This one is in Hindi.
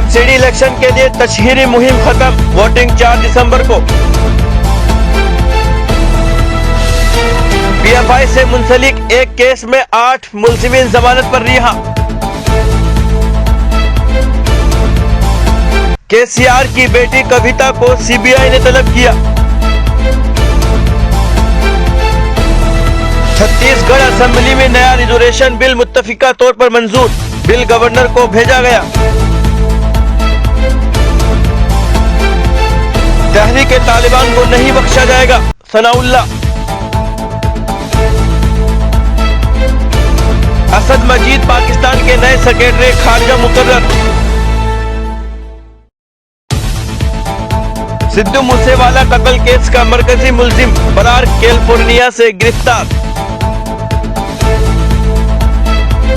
सब्सिडी इलेक्शन के लिए तशहीरी मुहिम खत्म, वोटिंग 4 दिसंबर को। पीएफआई से मुंसलिक एक केस में 8 मुलजिमीन जमानत पर रिहा। केसीआर की बेटी कविता को सीबीआई ने तलब किया। छत्तीसगढ़ असेंबली में नया रिजर्वेशन बिल मुत्तफिका तौर पर मंजूर, बिल गवर्नर को भेजा गया। तहरीक-ए-तालिबान को नहीं बख्शा जाएगा, सनाउल्लाह। असद मजीद पाकिस्तान के नए सेक्रेटरी खारजा मुकर्रर। सिद्धू मूसेवाला कत्ल केस का मरकजी मुलजिम फरार, कैलिफोर्निया से गिरफ्तार।